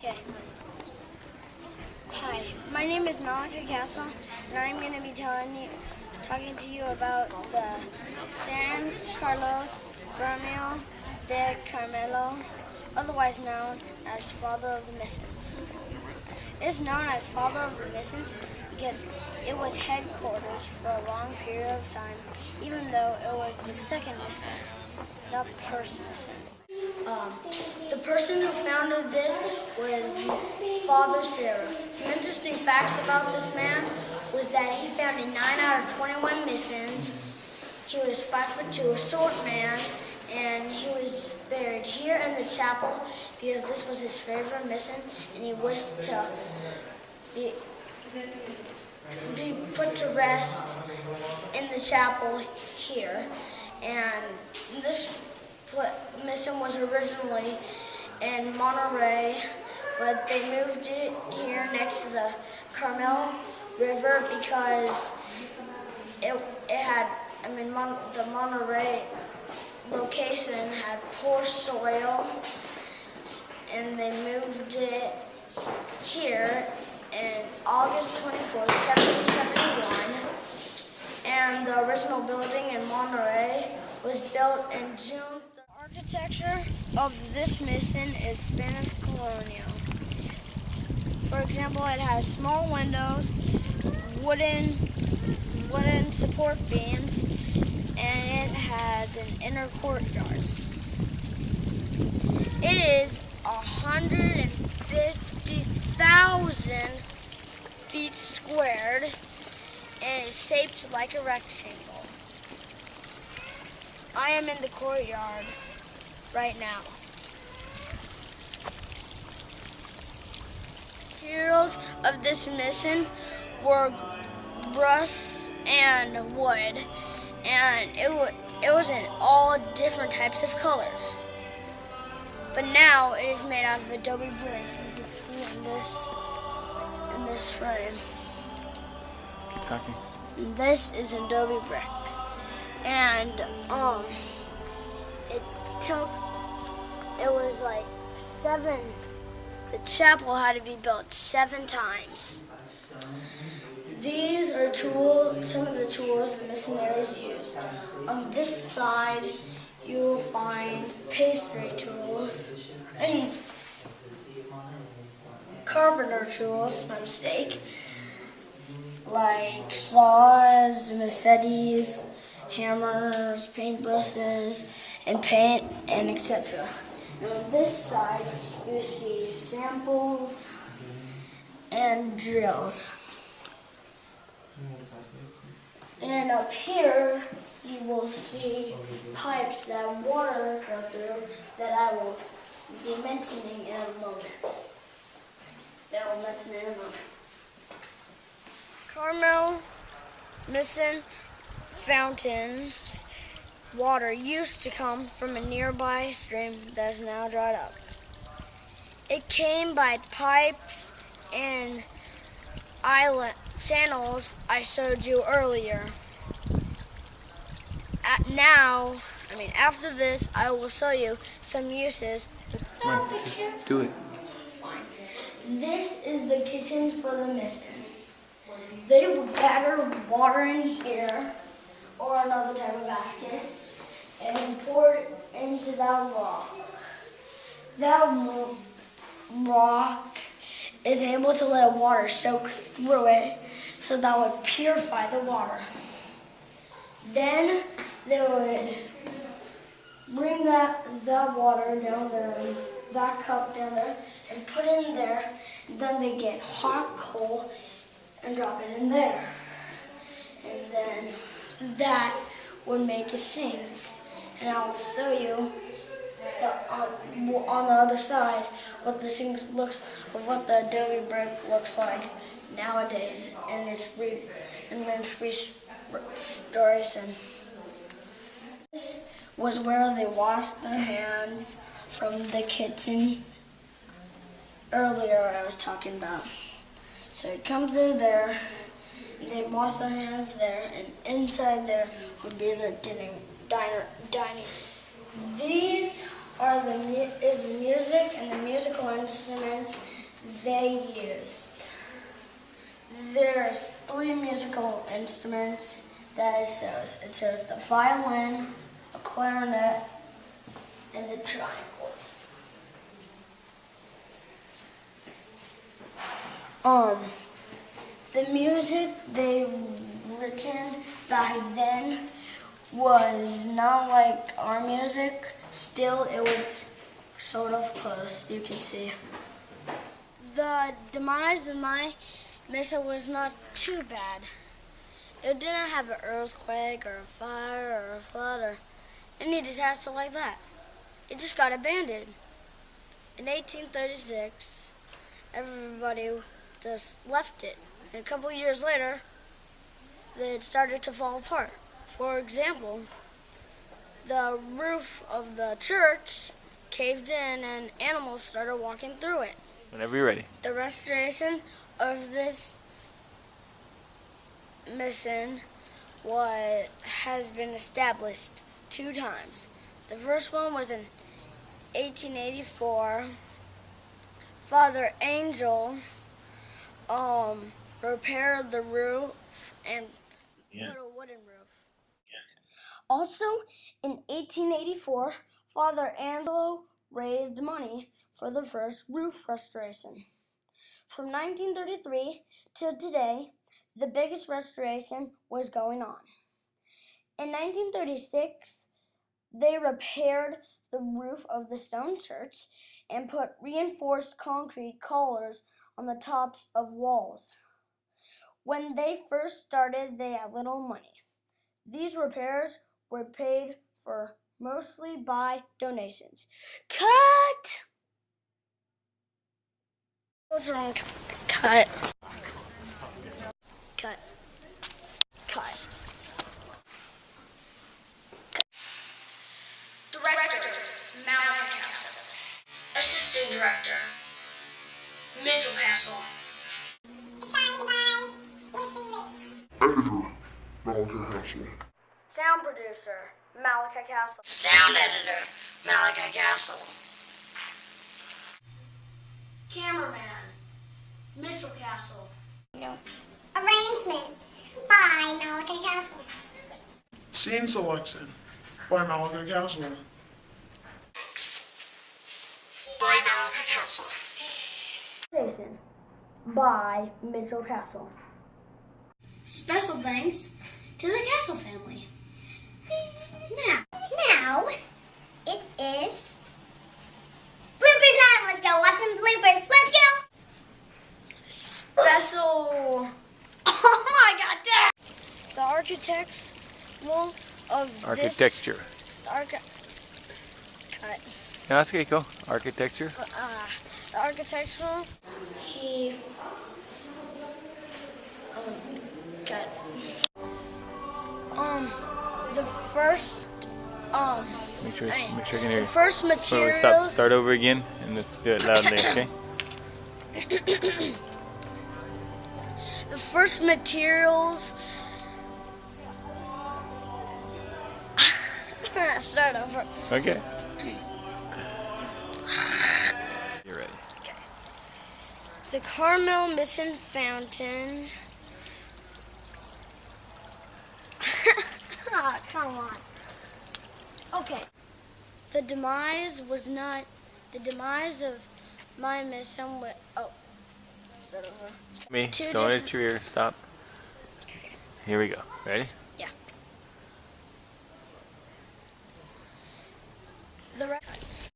Okay. Hi, my name is Malika Castle, and I'm going to be talking to you about the San Carlos Borromeo de Carmelo, otherwise known as Father of the Missions. It is known as Father of the Missions because it was headquarters for a long period of time, even though it was the second mission, not the first mission. The person who founded this was Father Sarah. Some interesting facts about this man was that he founded 9 out of 21 missions. He was 5'2", a short man, and he was buried here in the chapel because this was his favorite mission, and he wished to be put to rest in the chapel here. And this mission was originally in Monterey, but they moved it here next to the Carmelo River because the Monterey location had poor soil, and they moved it here in August 24th, 1771, and the original building in Monterey was built in June. The architecture of this mission is Spanish colonial. For example, it has small windows, wooden support beams, and it has an inner courtyard. It is 150,000 feet squared and is shaped like a rectangle. I am in the courtyard right now. Materials of this mission were brush and wood, and it was in all different types of colors. But now it is made out of adobe brick. You can see in this frame. Keep talking. This is adobe brick. And the chapel had to be built 7 times. These are some of the tools the missionaries used. On this side, you will find pastry tools and carpenter tools, my mistake, like saws, machetes, hammers, paintbrushes, and paint, and etc. And on this side, you see samples and drills. And up here, you will see pipes that water go through that I will be mentioning in a moment. Carmel Mission fountains water used to come from a nearby stream that is now dried up. It came by pipes and island channels I showed you earlier. After this, I will show you some uses. Come on, just do it. Fine. This is the kitchen for the mission. They would gather water in here or another type of basket and pour it into that rock. That rock is able to let water soak through it, so that would purify the water. Then they would bring that water down there, that cup down there, and put it in there. Then they get hot coal and drop it in there. And then that would make a sink. And I will show you on the other side what the sink looks, of what the adobe brick looks like nowadays, and its restoration. This was where they washed their hands from the kitchen earlier I was talking about. So you come through there, and they wash their hands there, and inside there would be the dining. These is the music and the musical instruments they used. There's 3 musical instruments that it shows. It shows the violin, a clarinet, and the triangles. The music they written back then was not like our music. Still, it was sort of close, you can see. The demise of my mission was not too bad. It didn't have an earthquake or a fire or a flood or any disaster like that. It just got abandoned. In 1836, everybody just left it. And a couple years later, it started to fall apart. For example, the roof of the church caved in and animals started walking through it. Whenever you're ready. The restoration of this mission has been established 2 times. The first one was in 1884. Father Angel repaired the roof and put a wooden roof. Also, in 1884, Father Angelo raised money for the first roof restoration. From 1933 till today, the biggest restoration was going on. In 1936, they repaired the roof of the stone church and put reinforced concrete collars on the tops of walls. When they first started, they had little money. These repairs were paid for mostly by donations. Cut! What's wrong? Cut. Cut. Cut. Director, Malachi Castle. Assistant Director, Mitchell Castle. Signed by Mrs. Weeks. Editor, Malachi Castle. Sound Producer, Malachi Castle. Sound Editor, Malachi Castle. Cameraman, Mitchell Castle. Arrangement by Malachi Castle. Scene selection by Malachi Castle. By Malachi Castle. Station by Mitchell Castle. Special thanks to the Castle family. Now, it is blooper time. Let's go watch some bloopers. Let's go. Special. Oh my God, Dad! The architects of Architecture. Cut. No, that's okay, go. Architecture. The architectural. He. Cut. The first. Make sure I can hear The you. first So materials. start over again and let's do it loudly, okay? The first materials. Start over. Okay. You're ready. The Carmelo Mission Fountain. Oh, come on. Okay. The demise of my mission was. Oh. Start over. Me, Two don't different- hit your ear, stop. Here we go. Ready?